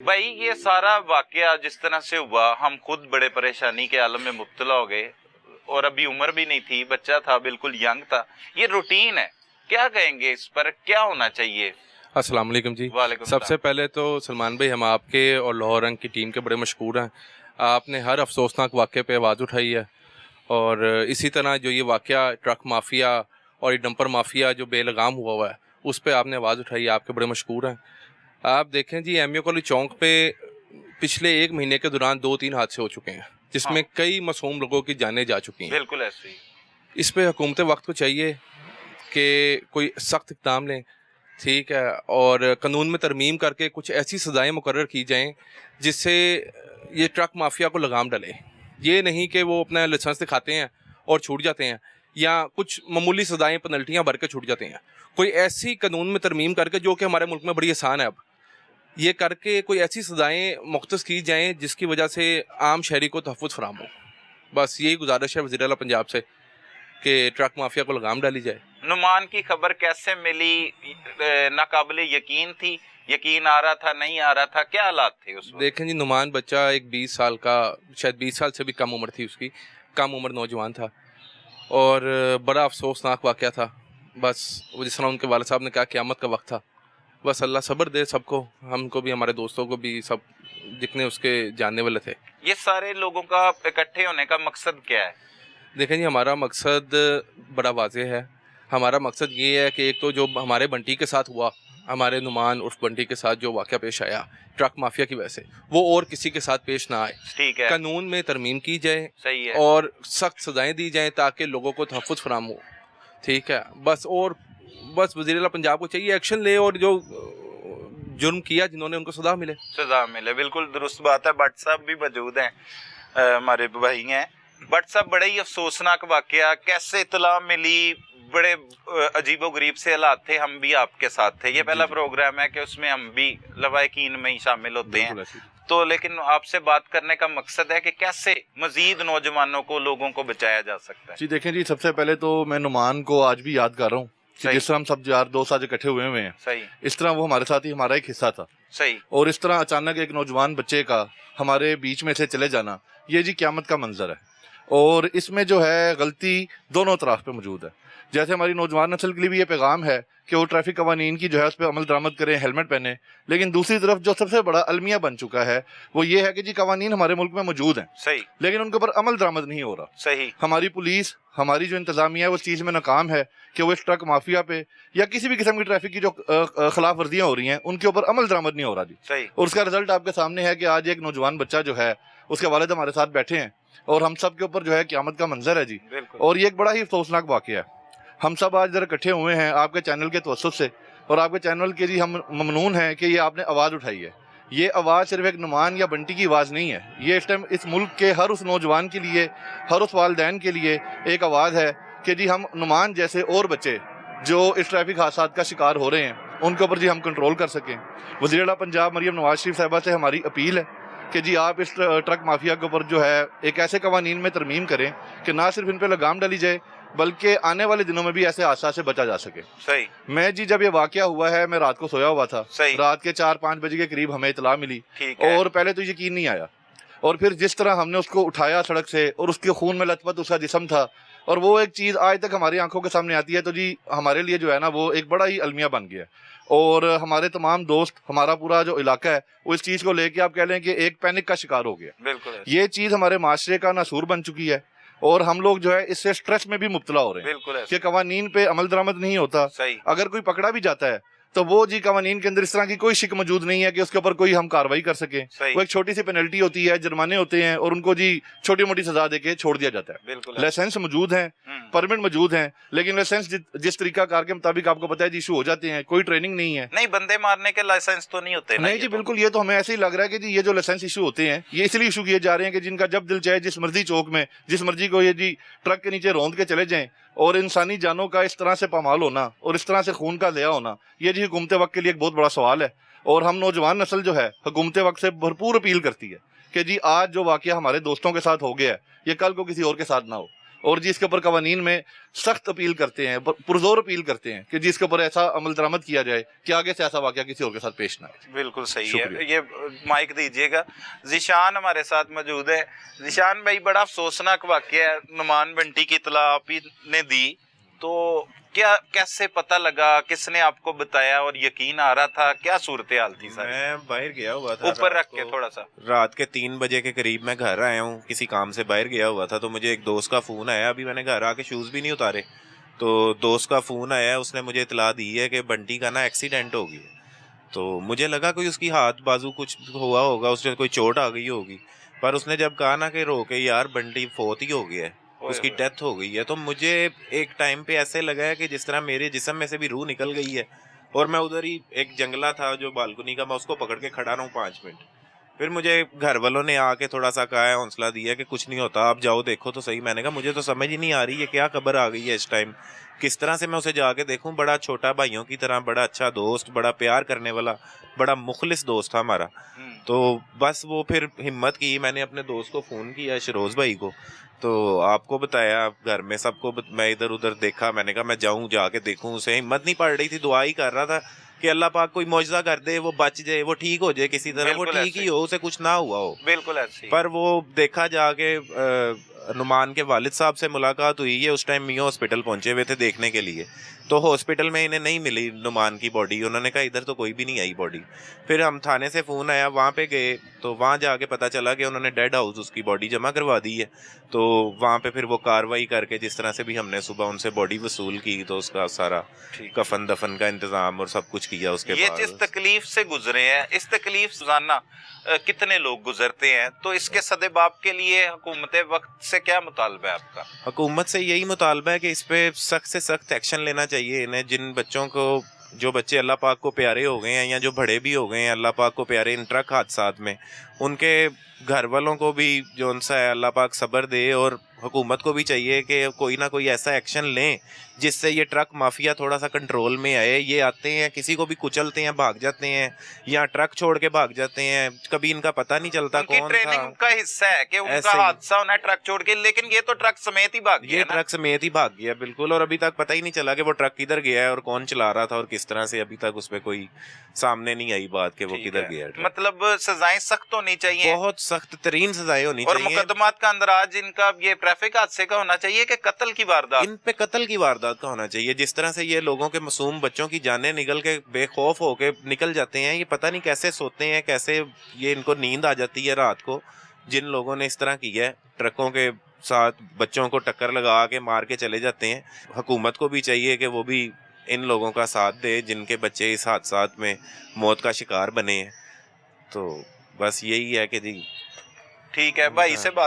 भाई ये सारा वाकया जिस तरह से हुआ, हम खुद बड़े परेशानी के आलम में मुब्तला हो गए, और अभी उम्र भी नहीं थी, बच्चा था, बिल्कुल यंग था। ये रूटीन है, क्या कहेंगे इस पर, क्या होना चाहिए? अस्सलाम वालेकुम जी। वालेकुम सबसे सलाम। पहले तो सलमान भाई, हम आपके और लाहौर रंग की टीम के बड़े मशहूर हैं। आपने हर अफसोसनाक वाक़े पे आवाज़ उठाई है, और इसी तरह जो ये वाक़या ट्रक माफिया और ये डंपर माफिया जो बेलगाम हुआ है, उस पर आपने आवाज़ उठाई है, आपके बड़े मशहूर हैं। आप देखें जी, एम कॉलेज चौक पे पिछले 1 महीने के दौरान 2-3 हादसे हो चुके हैं, जिसमें कई मासूम लोगों की जानें जा चुकी हैं। बिल्कुल ऐसे ही। इस पे हुकूमत वक्त को चाहिए कि कोई सख्त इक़दाम लें, ठीक है, और कानून में तरमीम करके कुछ ऐसी सज़ाएँ मुकर्रर की जाएँ जिससे ये ट्रक माफिया को लगाम डले। ये नहीं कि वो अपना लाइसेंस दिखाते हैं और छूट जाते हैं, या कुछ मामूली सज़ाएँ पेनल्टियाँ भर के छूट जाते हैं। कोई ऐसी कानून में तरमीम करके, जो कि हमारे मुल्क में बड़ी आसान है अब, ये करके कोई ऐसी सज़ाएँ मुख्तस की जाएँ जिसकी वजह से आम शहरी को तहफ़्फ़ुज़ फराहम हो। बस यही गुजारिश है वज़ीर आला पंजाब से कि ट्रक माफिया को लगाम डाली जाए। नुमान की खबर कैसे मिली? नाकाबिले यकीन थी, यकीन आ रहा था, नहीं आ रहा था, क्या हालात थे उस वक्त? देखें जी, नुमान बच्चा एक 20 साल का, शायद 20 साल से भी कम उम्र थी उसकी, कम उम्र नौजवान था, और बड़ा अफसोसनाक वाक़या था। बस वो जिस तरह उनके वालिद साहब ने कहा, क़यामत का वक्त था। बस अल्लाह सब्र दे सबको, हमको भी, हमारे दोस्तों को भी, सब जितने उसके जानने वाले थे। ये सारे लोगों का इकट्ठे होने का मकसद क्या है? देखें जी, हमारा मकसद बड़ा वाज़ेह है। हमारा मकसद ये है कि एक तो जो हमारे बंटी के साथ हुआ, हमारे नुमान उर्फ बंटी के साथ जो वाक़या पेश आया ट्रक माफिया की वजह से, वो और किसी के साथ पेश ना आए। ठीक है, कानून में तरमीम की जाए, सही है। और सख्त सज़ाएँ दी जाएँ ताकि लोगों को तहफ़्फ़ुज़ फराहम हो, ठीक है। बस वज़ीर आला पंजाब को चाहिए एक्शन ले, और जो जुर्म किया जिन्होंने, उनको सज़ा मिले। सजा मिले, बिल्कुल दुरुस्त बात है। भट्ट साहब भी मौजूद हैं, हमारे भाई हैं। भट्ट साहब, बड़े ही अफसोसनाक वाकया, कैसे इत्तला मिली? बड़े अजीबो गरीब से हालात थे, हम भी आपके साथ थे। ये पहला प्रोग्राम है कि उसमें हम भी लवाहिकीन में ही शामिल होते हैं, तो लेकिन आपसे बात करने का मकसद है कि कैसे मजीद नौजवानों को, लोगों को बचाया जा सकता है। जी देखें जी, सबसे पहले तो मैं नुमान को आज भी याद कर रहा हूँ कि जिस तरह हम सब यार दोस्त आज इकट्ठे हुए हैं, सही, इस तरह वो हमारे साथ ही हमारा एक हिस्सा था। सही। और इस तरह अचानक एक नौजवान बच्चे का हमारे बीच में से चले जाना, ये जी क़यामत का मंजर है। और इसमें जो है गलती दोनों तरफ पे मौजूद है। जैसे हमारी नौजवान नस्ल के लिए भी ये पैगाम है कि वो ट्रैफिक कवानीन की जो है उस पर अमल दरामद करें, हेलमेट पहने। लेकिन दूसरी तरफ जो सबसे बड़ा अलमिया बन चुका है वो ये है कि जी कवानीन हमारे मुल्क में मौजूद हैं, सही, लेकिन उनके ऊपर अमल दरामद नहीं हो रहा। सही। हमारी पुलिस, हमारी जो इंतजामिया है, वो चीज़ में नाकाम है कि वो इस ट्रक माफिया पे या किसी भी किस्म की ट्रैफिक की जो खिलाफ वर्जियाँ हो रही हैं, उनके ऊपर अमल दरामद नहीं हो रहा जी। सही। और उसका रिजल्ट आपके सामने है कि आज एक नौजवान बच्चा जो है, उसके वालिद हमारे साथ बैठे हैं, और हम सब के ऊपर जो है क़यामत का मंजर है जी। और ये एक बड़ा ही अफसोसनाक वाक़या है। हम सब आज जरा इकट्ठे हुए हैं आपके चैनल के तवज्जुह से, और आपके चैनल के जी हम ममनून हैं कि ये आपने आवाज़ उठाई है। ये आवाज़ सिर्फ एक नुमान या बंटी की आवाज़ नहीं है, ये इस टाइम इस मुल्क के हर उस नौजवान के लिए, हर उस वालिदैन के लिए एक आवाज़ है कि जी हम नुमान जैसे और बच्चे जो इस ट्रैफिक हादसात का शिकार हो रहे हैं, उनके ऊपर जी हम कंट्रोल कर सकें। वज़ीर आला पंजाब मरियम नवाज शरीफ साहिबा से हमारी अपील है कि जी आप इस ट्रक माफिया के ऊपर जो है एक ऐसे कवानीन में तरमीम करें कि ना सिर्फ इन पर लगाम डाली जाए, बल्कि आने वाले दिनों में भी ऐसे हादसा से बचा जा सके। सही। मैं जी जब ये वाकया हुआ है, मैं रात को सोया हुआ था। सही। रात के 4-5 बजे के करीब हमें इतला मिली, ठीक है। और पहले तो यकीन नहीं आया, और फिर जिस तरह हमने उसको उठाया सड़क से, और उसके खून में लथपथ उसका जिस्म था, और वो एक चीज़ आज तक हमारी आंखों के सामने आती है, तो जी हमारे लिए जो है ना वो एक बड़ा ही अलमिया बन गया। और हमारे तमाम दोस्त, हमारा पूरा जो इलाका है, वो इस चीज़ को लेके आप कह लें कि एक पैनिक का शिकार हो गया। बिल्कुल। ये चीज़ हमारे माशरे का नासूर बन चुकी है, और हम लोग जो है इससे स्ट्रेस में भी मुब्तला हो रहे हैं। बिल्कुल कि कवानीन पे अमल दरामद नहीं होता। सही। अगर कोई पकड़ा भी जाता है तो वो जी कवानीन के अंदर इस तरह की कोई शिक मौजूद नहीं है कि उसके ऊपर कोई हम कार्रवाई कर सकें। वो एक छोटी सी पेनल्टी होती है, जुर्माने होते हैं, और उनको जी छोटी मोटी सजा देके छोड़ दिया जाता है। बिल्कुल। लाइसेंस मौजूद हैं, परमिट मौजूद हैं, लेकिन लाइसेंस जिस तरीका कार के मुताबिक आपको पता है जी इशू हो जाते हैं, कोई ट्रेनिंग नहीं है। नहीं, बंदे मारने के लाइसेंस तो नहीं होते। नहीं जी बिल्कुल, ये तो हमें ऐसे ही लग रहा है कि जी ये जो लाइसेंस इशू होते हैं, ये इसलिए इशू किए जा रहे हैं कि जिनका जब दिल चाहे जिस मर्जी चौक में जिस मर्जी को ये जी ट्रक के नीचे रौंद के चले जाएं, और इंसानी जानों का इस तरह से पामाल होना और इस तरह से खून का दया होना, ये जी हुकूमत वक्त के लिए एक बहुत बड़ा सवाल है। और हम नौजवान नस्ल जो है हुकूमत वक्त से भरपूर अपील करती है कि जी आज जो वाकया हमारे दोस्तों के साथ हो गया है, ये कल को किसी और के साथ ना हो। اور جس کے اوپر قوانین میں سخت اپیل کرتے ہیں, پرزور اپیل کرتے ہیں کہ جس کے اوپر ایسا عمل درآمد کیا جائے کہ آگے سے ایسا واقعہ کسی اور کے ساتھ پیش نہ آئے. بالکل صحیح ہے. شکریہ. یہ مائک دیجیے گا. ذیشان ہمارے ساتھ موجود ہے. ذیشان بھائی, بڑا افسوسناک واقعہ ہے, نعمان بنٹی کی اطلاع آپ ہی نے دی, تو کیا کیسے پتہ لگا, کس نے آپ کو بتایا اور یقین آ رہا تھا, کیا صورتحال تھی سر؟ میں باہر گیا ہوا تھا, اوپر رکھ کے تھوڑا سا. رات کے 3 بجے کے قریب میں گھر آیا ہوں, کسی کام سے باہر گیا ہوا تھا, تو مجھے ایک دوست کا فون آیا. ابھی میں نے گھر آ کے شوز بھی نہیں اتارے, تو دوست کا فون آیا, اس نے مجھے اطلاع دی ہے کہ بنٹی کا نا ایکسیڈنٹ ہو گیا. تو مجھے لگا کوئی اس کی ہاتھ بازو کچھ ہوا ہوگا, اس نے کوئی چوٹ آ گئی ہوگی, پر اس نے جب کہا نا کہ رو کے یار بنٹی فوت ہی ہو گیا ہے, اس کی ڈیتھ ہو گئی ہے, تو مجھے ایک ٹائم پہ ایسے لگا ہے کہ جس طرح میرے جسم میں سے بھی روح نکل گئی ہے. اور میں ادھر ہی ایک جنگلہ تھا جو بالکنی کا, میں اس کو پکڑ کے کھڑا رہا ہوں 5 منٹ. پھر مجھے گھر والوں نے آ کے تھوڑا سا کہا ہے, حوصلہ دیا کہ کچھ نہیں ہوتا, آپ جاؤ دیکھو تو صحیح. میں نے کہا مجھے تو سمجھ ہی نہیں آ رہی ہے کیا خبر آ گئی ہے اس ٹائم, کس طرح سے میں اسے جا کے دیکھوں. بڑا چھوٹا بھائیوں کی طرح, بڑا اچھا دوست, بڑا پیار کرنے والا, بڑا مخلص دوست تھا ہمارا. تو بس وہ پھر ہمت کی, میں نے اپنے دوست کو فون کیا, شروز بھائی کو, تو آپ کو بتایا, گھر میں سب کو میں ادھر ادھر دیکھا, میں نے کہا میں جاؤں جا کے دیکھوں. اسے ہمت نہیں پڑ رہی تھی, دعا ہی کر رہا تھا کہ اللہ پاک کوئی معجزہ کر دے, وہ بچ جائے, وہ ٹھیک ہو جائے کسی طرح, وہ ٹھیک ہی ہو, اسے کچھ نہ ہوا ہو. بالکل ایسے. پر وہ دیکھا جا کے نعمان کے والد صاحب سے ملاقات ہوئی ہے, اس ٹائم میو ہاسپٹل پہنچے ہوئے تھے دیکھنے کے لیے, تو ہاسپٹل میں انہیں نہیں ملی نعمان کی باڈی. انہوں نے کہا ادھر تو کوئی بھی نہیں آئی باڈی. پھر ہم تھانے سے فون آیا, وہاں پہ گئے, تو وہاں جا کے پتہ چلا کہ انہوں نے ڈیڈ ہاؤس اس کی باڈی جمع کروا دی ہے. تو وہاں پہ پھر وہ کاروائی کر کے, جس طرح سے بھی ہم نے صبح ان سے باڈی وصول کی, تو اس کا سارا کفن دفن کا انتظام اور سب کچھ کیا. اس کے یہ بعد جس تکلیف سے گزرے ہیں, اس تکلیف روزانہ کتنے لوگ گزرتے ہیں, تو اس کے سدباب کے لیے حکومت وقت سے کیا مطالبہ ہے آپ کا؟ حکومت سے یہی مطالبہ ہے کہ اس پہ سخت سے سخت ایکشن لینا چاہیے. انہیں جن بچوں کو, جو بچے اللہ پاک کو پیارے ہو گئے ہیں یا جو بڑے بھی ہو گئے ہیں اللہ پاک کو پیارے ان ٹرک حادثات میں, ان کے گھر والوں کو بھی جو ان سے ہے اللہ پاک صبر دے, اور حکومت کو بھی چاہیے کہ کوئی نہ کوئی ایسا ایکشن لیں جس سے یہ ٹرک مافیا تھوڑا سا کنٹرول میں آئے. یہ آتے ہیں, کسی کو بھی کچلتے ہیں, بھاگ جاتے ہیں, یا ٹرک چھوڑ کے بھاگ جاتے ہیں, کبھی ان کا پتہ نہیں چلتا کون تھا. ٹریننگ کا حصہ ہے کہ ان کا حادثہ ہونا ہے ٹرک چھوڑ کے, لیکن یہ تو ٹرک سمیت ہی بھاگ گیا. یہ ٹرک سمیت ہی بھاگ گیا بالکل, اور ابھی تک پتہ ہی نہیں چلا کہ وہ ٹرک کدھر گیا ہے اور کون چلا رہا تھا اور کس طرح سے. ابھی تک اس پہ کوئی سامنے نہیں آئی بات کہ وہ کدھر گیا. مطلب سزائیں سخت ہونی چاہیے, بہت سخت ترین سزائیں ہونی اور چاہیے. مقدمات کا اندراج ان کا یہ ٹریفک حادثے کا ہونا چاہیے کہ قتل کی واردات؟ ان پہ قتل کی واردات کا ہونا چاہیے. جس طرح سے یہ لوگوں کے معصوم بچوں کی جانیں نکل کے بے خوف ہو کے نکل جاتے ہیں, یہ پتہ نہیں کیسے سوتے ہیں, کیسے یہ ان کو نیند آ جاتی ہے رات کو. جن لوگوں نے اس طرح کی ہے, ٹرکوں کے ساتھ بچوں کو ٹکر لگا کے مار کے چلے جاتے ہیں. حکومت کو بھی چاہیے کہ وہ بھی ان لوگوں کا ساتھ دے جن کے بچے اس حادثات میں موت کا شکار بنے ہیں. تو بس یہی ہے کہ جی ٹھیک ہے. بھائی سے بات